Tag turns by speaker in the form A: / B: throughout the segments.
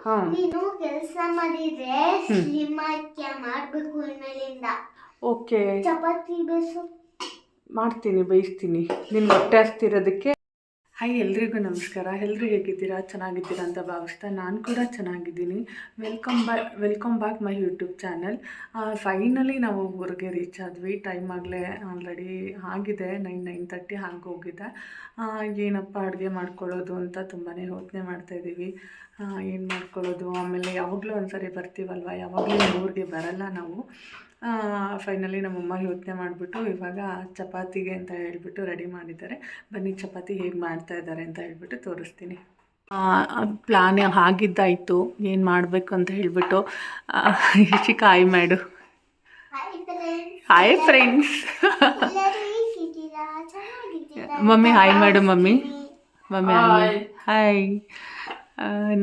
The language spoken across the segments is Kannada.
A: ಹಾಂ
B: ನೀನು ಕೆಲಸ ಮಾಡಿದ್ರೆ ಸ್ಲಿಮ್ ಆಗಿ ಮಾಡಬೇಕು ಇನ್ಮೇಲಿಂದ.
A: ಓಕೆ
B: ಚಪಾತಿ ಬೇಸು
A: ಮಾಡ್ತೀನಿ, ಬೇಯಿಸ್ತೀನಿ. ನಿನ್ಗೆ ಹೊಟ್ಟೆ ಹಸ್ತಿರೋದಕ್ಕೆ. ಹಾಯ್, ಎಲ್ರಿಗೂ ನಮಸ್ಕಾರ. ಎಲ್ಲರೂ ಹೇಗಿದ್ದೀರಾ? ಚೆನ್ನಾಗಿದ್ದೀರಾ ಅಂತ ಭಾವಿಸ್ತಾ ನಾನು ಕೂಡ ಚೆನ್ನಾಗಿದ್ದೀನಿ. Welcome back my YouTube channel. Finally ನಾವು ಊರಿಗೆ ರೀಚ್ ಆದ್ವಿ. ಟೈಮ್ ಆಗಲೇ ಆಲ್ರೆಡಿ ಆಗಿದೆ 9:30 ಆಗೋಗಿದೆ. ಏನಪ್ಪ ಅಡುಗೆ ಮಾಡ್ಕೊಳ್ಳೋದು ಅಂತ ತುಂಬಾ ಯೋಚನೆ ಮಾಡ್ತಾಯಿದ್ದೀವಿ. ಏನು ಮಾಡ್ಕೊಳ್ಳೋದು, ಆಮೇಲೆ ಯಾವಾಗಲೂ ಒಂದ್ಸರಿ ಬರ್ತೀವಲ್ವ, ಯಾವಾಗಲೂ ಊರಿಗೆ ಬರಲ್ಲ ನಾವು. ಫೈನಲಿ ನಮ್ಮಮ್ಮ ಯೋಚನೆ ಮಾಡಿಬಿಟ್ಟು ಇವಾಗ ಚಪಾತಿಗೆ ಅಂತ ಹೇಳಿಬಿಟ್ಟು ರೆಡಿ ಮಾಡಿದ್ದಾರೆ. ಬನ್ನಿ ಚಪಾತಿ ಹೇಗೆ ಮಾಡ್ತಾಯಿದ್ದಾರೆ ಅಂತ ಹೇಳ್ಬಿಟ್ಟು ತೋರಿಸ್ತೀನಿ. ಪ್ಲಾನ್ ಆಗಿದ್ದಾಯಿತು, ಏನು ಮಾಡಬೇಕು ಅಂತ ಹೇಳಿಬಿಟ್ಟು. ಕಾಯಿ ಮಾಡು. Hi friends. ಮಮ್ಮಿ ಹಾಯ್ ಮಾಡು. Mummy hi.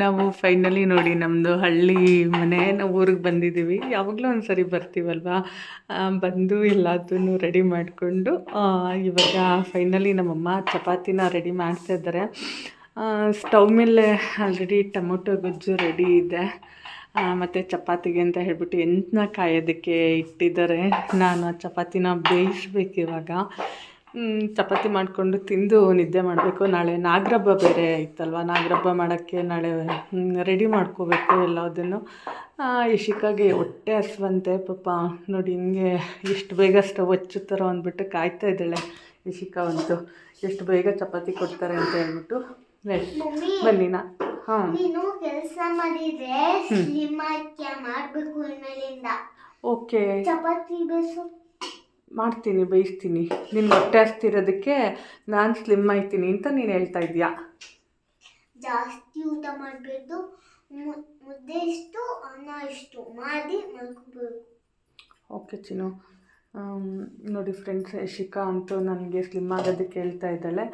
A: ನಾವು ಫೈನಲಿ ನೋಡಿ ನಮ್ಮದು ಹಳ್ಳಿ ಮನೆ, ನಾವು ಊರಿಗೆ ಬಂದಿದ್ದೀವಿ. ಯಾವಾಗಲೂ ಒಂದು ಸರಿ ಬರ್ತೀವಲ್ವ, ಬಂದು ಎಲ್ಲದನ್ನು ರೆಡಿ ಮಾಡಿಕೊಂಡು ಇವಾಗ ಫೈನಲಿ ನಮ್ಮಮ್ಮ ಚಪಾತಿನ ರೆಡಿ ಮಾಡ್ತಾಯಿದ್ದಾರೆ. ಸ್ಟವ್ ಮೇಲೆ ಆಲ್ರೆಡಿ ಟೊಮೊಟೊ ಗೊಜ್ಜು ರೆಡಿ ಇದೆ. ಮತ್ತು ಚಪಾತಿಗೆ ಅಂತ ಹೇಳ್ಬಿಟ್ಟು ಎಂಟನ್ನ ಕಾಯೋದಕ್ಕೆ ಇಟ್ಟಿದ್ದಾರೆ. ನಾನು ಚಪಾತಿನ ಬೇಯಿಸ್ಬೇಕು ಇವಾಗ. ಚಪಾತಿ ಮಾಡಿಕೊಂಡು ತಿಂದು ನಿದ್ದೆ ಮಾಡಬೇಕು. ನಾಳೆ ನಾಗರಬ್ಬ ಬೇರೆ ಇತ್ತಲ್ವ, ನಾಗರಬ್ಬ ಮಾಡೋಕ್ಕೆ ನಾಳೆ ರೆಡಿ ಮಾಡ್ಕೋಬೇಕು ಎಲ್ಲದನ್ನು. ಇಶಿಕಾಗೆ ಹೊಟ್ಟೆ ಹಸ್ವಂತೆ ಪಾಪ. ನೋಡಿ ಹಿಂಗೆ ಎಷ್ಟು ಬೇಗ ಸ್ಟವ್ ಹಚ್ಚುತ್ತಾರೋ ಅಂದ್ಬಿಟ್ಟು ಕಾಯ್ತಾ ಇದ್ದಾಳೆ ಇಶಿಕಾ ಅಂತೂ. ಎಷ್ಟು ಬೇಗ ಚಪಾತಿ ಕೊಡ್ತಾರೆ ಅಂತ ಹೇಳ್ಬಿಟ್ಟು. ಬನ್ನಿ ಹಾಂ
B: ನೀನು ಕೆಲಸ ಮಾಡಿದ್ರೆ ಸ್ಲಿಮ್ ಆಗಿ ಮಾಡಬೇಕು ಇನ್ಮೇಲಿಂದ.
A: ಓಕೆ
B: ಚಪಾತಿ ಬೇಸು
A: ಮಾಡ್ತೀನಿ, ಬೇಯಿಸ್ತೀನಿ. ನಿನ್ಗೆ ಹೊಟ್ಟೆ ಹಸ್ತಿರೋದಕ್ಕೆ ನಾನು ಸ್ಲಿಮ್ ಆಯ್ತೀನಿ ಅಂತ ನೀನು ಹೇಳ್ತಾ ಇದೀಯಾ.
B: ಜಾಸ್ತಿ ಊಟ ಮಾಡಬೇಕು, ಮುದ್ದೆ ಇಷ್ಟು ಅನ್ನ ಇಷ್ಟು ಮಾಡಿ ಮಲ್ಕೋಬೇಕು.
A: ಓಕೆ ಚಿನ್ನು. ನೋಡಿ ಫ್ರೆಂಡ್ಸ್, ಶಿಖಾ ಅಂತೂ ನನಗೆ ಸ್ಲಿಮ್ ಆಗೋದಕ್ಕೆ ಹೇಳ್ತಾ ಇದ್ದಾಳೆ.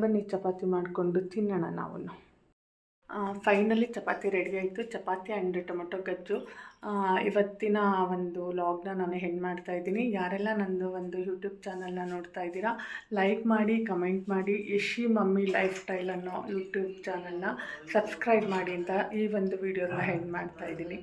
A: ಬನ್ನಿ ಚಪಾತಿ ಮಾಡಿಕೊಂಡು ತಿನ್ನೋಣ ನಾವು. ಫೈನಲಿ ಚಪಾತಿ ರೆಡಿ ಆಯಿತು. ಚಪಾತಿ ಆ್ಯಂಡ್ ಟೊಮೊಟೊ ಗೊಜ್ಜು. ಇವತ್ತಿನ ಒಂದು ವ್ಲಾಗ್ನ ನಾನು ಹೆಂಗೆ ಮಾಡ್ತಾಯಿದ್ದೀನಿ. ಯಾರೆಲ್ಲ ನಂದು ಒಂದು ಯೂಟ್ಯೂಬ್ ಚಾನಲ್ನ ನೋಡ್ತಾ ಇದ್ದೀರಾ, ಲೈಕ್ ಮಾಡಿ, ಕಮೆಂಟ್ ಮಾಡಿ. ಯಶಿ ಮಮ್ಮಿ ಲೈಫ್ ಸ್ಟೈಲ್ ಅನ್ನೋ ಯೂಟ್ಯೂಬ್ ಚಾನಲ್ನ ಸಬ್ಸ್ಕ್ರೈಬ್ ಮಾಡಿ ಅಂತ ಈ ಒಂದು ವೀಡಿಯೋನ ಹೆಂಗೆ ಮಾಡ್ತಾಯಿದ್ದೀನಿ.